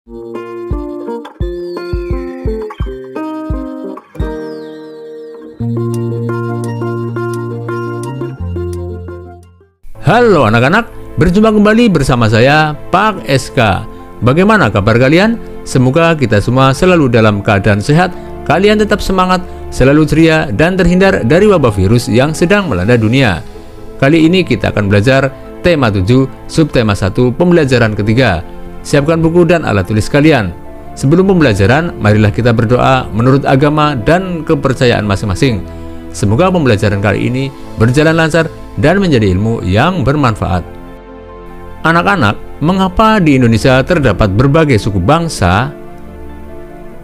Halo anak-anak, berjumpa kembali bersama saya, Pak SK. Bagaimana kabar kalian? Semoga kita semua selalu dalam keadaan sehat, kalian tetap semangat, selalu ceria, dan terhindar dari wabah virus yang sedang melanda dunia. Kali ini kita akan belajar tema 7, subtema 1, pembelajaran ketiga. Siapkan buku dan alat tulis kalian. Sebelum pembelajaran, marilah kita berdoa menurut agama dan kepercayaan masing-masing. Semoga pembelajaran kali ini berjalan lancar dan menjadi ilmu yang bermanfaat. Anak-anak, mengapa di Indonesia terdapat berbagai suku bangsa?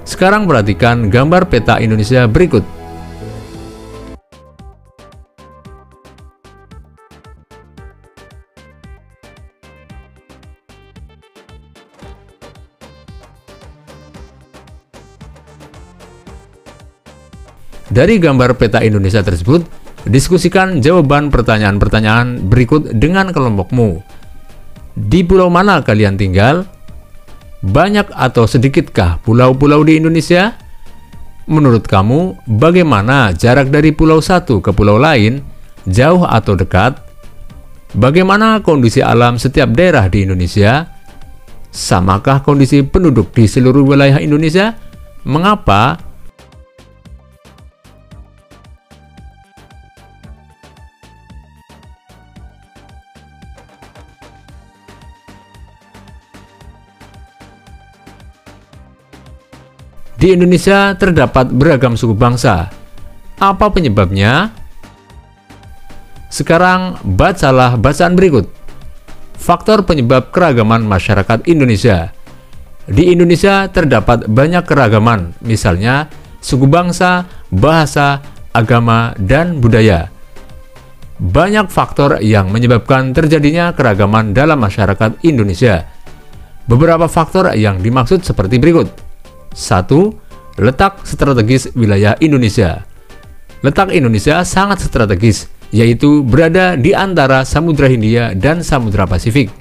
Sekarang perhatikan gambar peta Indonesia berikut. Dari gambar peta Indonesia tersebut, diskusikan jawaban pertanyaan-pertanyaan berikut dengan kelompokmu. Di pulau mana kalian tinggal? Banyak atau sedikitkah pulau-pulau di Indonesia? Menurut kamu, bagaimana jarak dari pulau satu ke pulau lain? Jauh atau dekat? Bagaimana kondisi alam setiap daerah di Indonesia? Samakah kondisi penduduk di seluruh wilayah Indonesia? Mengapa? Di Indonesia terdapat beragam suku bangsa. Apa penyebabnya? Sekarang, bacalah bacaan berikut. Faktor penyebab keragaman masyarakat Indonesia. Di Indonesia terdapat banyak keragaman, misalnya suku bangsa, bahasa, agama, dan budaya. Banyak faktor yang menyebabkan terjadinya keragaman dalam masyarakat Indonesia. Beberapa faktor yang dimaksud seperti berikut. 1. Letak strategis wilayah Indonesia. Letak Indonesia sangat strategis, yaitu berada di antara Samudra Hindia dan Samudra Pasifik.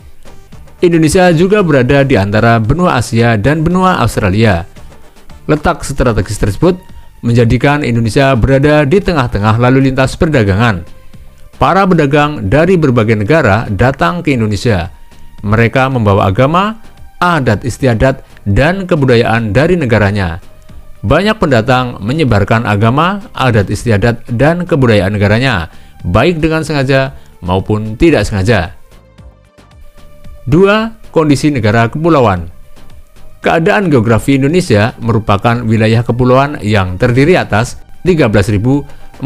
Indonesia juga berada di antara benua Asia dan benua Australia. Letak strategis tersebut menjadikan Indonesia berada di tengah-tengah lalu lintas perdagangan. Para pedagang dari berbagai negara datang ke Indonesia. Mereka membawa agama, adat istiadat, dan kebudayaan dari negaranya. Banyak pendatang menyebarkan agama, adat istiadat, dan kebudayaan negaranya, baik dengan sengaja maupun tidak sengaja. 2. Kondisi negara kepulauan. Keadaan geografi Indonesia merupakan wilayah kepulauan yang terdiri atas 13.466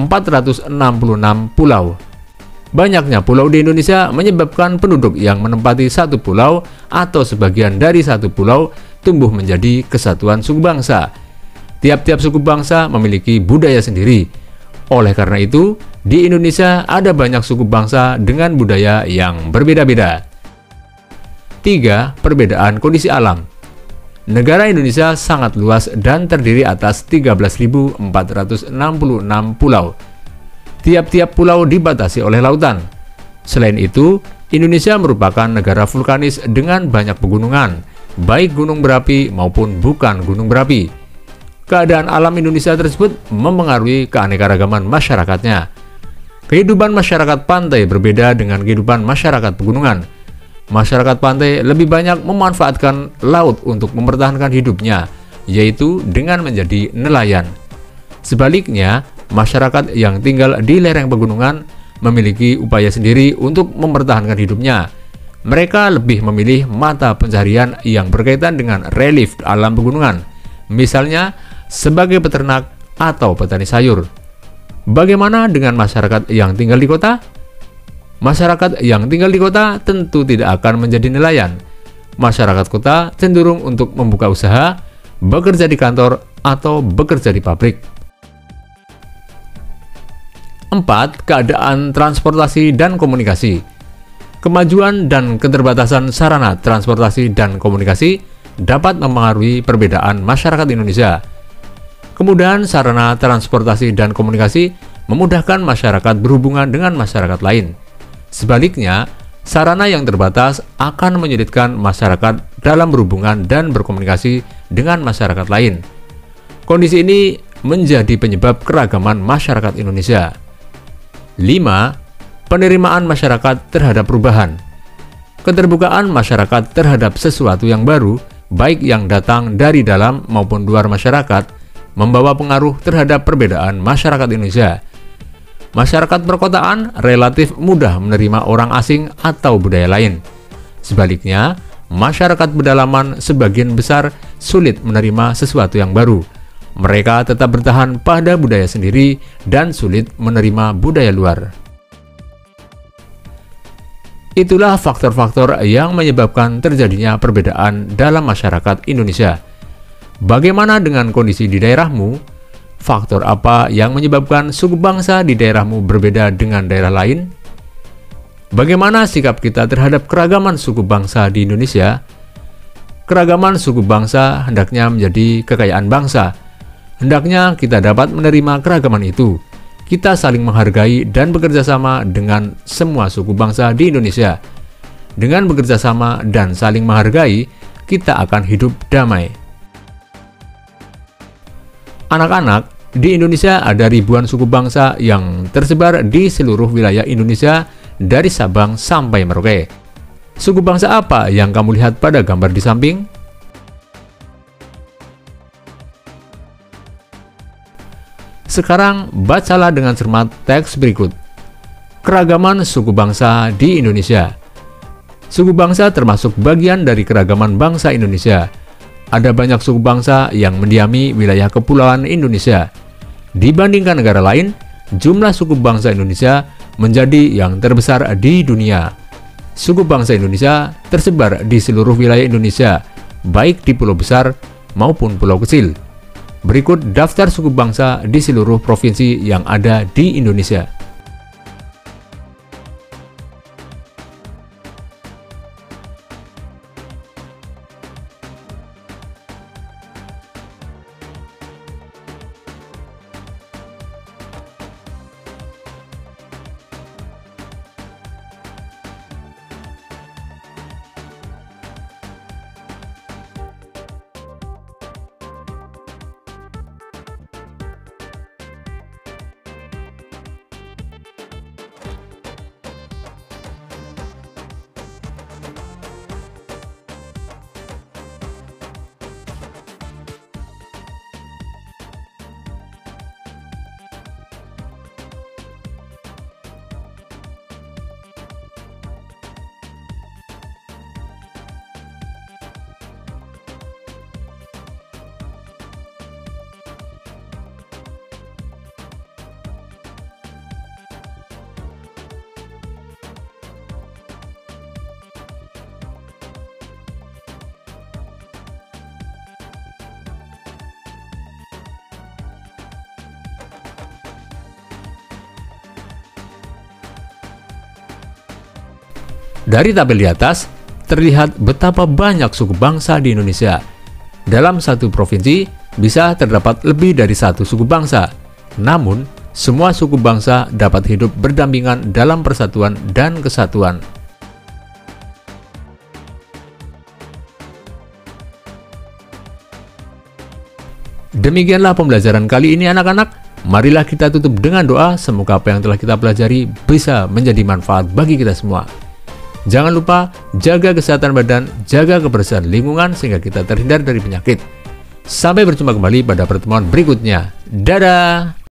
pulau. Banyaknya pulau di Indonesia menyebabkan penduduk yang menempati satu pulau atau sebagian dari satu pulau tumbuh menjadi kesatuan suku bangsa. Tiap-tiap suku bangsa memiliki budaya sendiri. Oleh karena itu, di Indonesia ada banyak suku bangsa dengan budaya yang berbeda-beda. 3. Perbedaan kondisi alam. Negara Indonesia sangat luas dan terdiri atas 13.466 pulau. Tiap-tiap pulau dibatasi oleh lautan. Selain itu, Indonesia merupakan negara vulkanis dengan banyak pegunungan, baik gunung berapi maupun bukan gunung berapi. Keadaan alam Indonesia tersebut mempengaruhi keanekaragaman masyarakatnya. Kehidupan masyarakat pantai berbeda dengan kehidupan masyarakat pegunungan. Masyarakat pantai lebih banyak memanfaatkan laut untuk mempertahankan hidupnya, yaitu dengan menjadi nelayan. Sebaliknya, masyarakat yang tinggal di lereng pegunungan memiliki upaya sendiri untuk mempertahankan hidupnya. Mereka lebih memilih mata pencaharian yang berkaitan dengan relief alam pegunungan, misalnya sebagai peternak atau petani sayur. Bagaimana dengan masyarakat yang tinggal di kota? Masyarakat yang tinggal di kota tentu tidak akan menjadi nelayan. Masyarakat kota cenderung untuk membuka usaha, bekerja di kantor, atau bekerja di pabrik. 4. Keadaan transportasi dan komunikasi. Kemajuan dan keterbatasan sarana transportasi dan komunikasi dapat mempengaruhi perbedaan masyarakat Indonesia. Kemudahan sarana transportasi dan komunikasi memudahkan masyarakat berhubungan dengan masyarakat lain. Sebaliknya, Sarana yang terbatas akan menyulitkan masyarakat dalam berhubungan dan berkomunikasi dengan masyarakat lain. Kondisi ini menjadi penyebab keragaman masyarakat Indonesia. 5. Penerimaan masyarakat terhadap perubahan. Keterbukaan masyarakat terhadap sesuatu yang baru, baik yang datang dari dalam maupun luar masyarakat, membawa pengaruh terhadap perbedaan masyarakat Indonesia. Masyarakat perkotaan relatif mudah menerima orang asing atau budaya lain. Sebaliknya, masyarakat pedalaman sebagian besar sulit menerima sesuatu yang baru. Mereka tetap bertahan pada budaya sendiri dan sulit menerima budaya luar. Itulah faktor-faktor yang menyebabkan terjadinya perbedaan dalam masyarakat Indonesia. Bagaimana dengan kondisi di daerahmu? Faktor apa yang menyebabkan suku bangsa di daerahmu berbeda dengan daerah lain? Bagaimana sikap kita terhadap keragaman suku bangsa di Indonesia? Keragaman suku bangsa hendaknya menjadi kekayaan bangsa. Hendaknya kita dapat menerima keragaman itu. Kita saling menghargai dan bekerja sama dengan semua suku bangsa di Indonesia. Dengan bekerja sama dan saling menghargai, kita akan hidup damai. Anak-anak, di Indonesia ada ribuan suku bangsa yang tersebar di seluruh wilayah Indonesia dari Sabang sampai Merauke. Suku bangsa apa yang kamu lihat pada gambar di samping? Sekarang bacalah dengan cermat teks berikut. Keragaman suku bangsa di Indonesia. Suku bangsa termasuk bagian dari keragaman bangsa Indonesia. Ada banyak suku bangsa yang mendiami wilayah kepulauan Indonesia. Dibandingkan negara lain, jumlah suku bangsa Indonesia menjadi yang terbesar di dunia. Suku bangsa Indonesia tersebar di seluruh wilayah Indonesia, baik di pulau besar maupun pulau kecil. Berikut daftar suku bangsa di seluruh provinsi yang ada di Indonesia. Dari tabel di atas, terlihat betapa banyak suku bangsa di Indonesia. Dalam satu provinsi, bisa terdapat lebih dari satu suku bangsa. Namun, semua suku bangsa dapat hidup berdampingan dalam persatuan dan kesatuan. Demikianlah pembelajaran kali ini anak-anak. Marilah kita tutup dengan doa, semoga apa yang telah kita pelajari bisa menjadi manfaat bagi kita semua. Jangan lupa jaga kesehatan badan, jaga kebersihan lingkungan sehingga kita terhindar dari penyakit. Sampai berjumpa kembali pada pertemuan berikutnya. Dadah!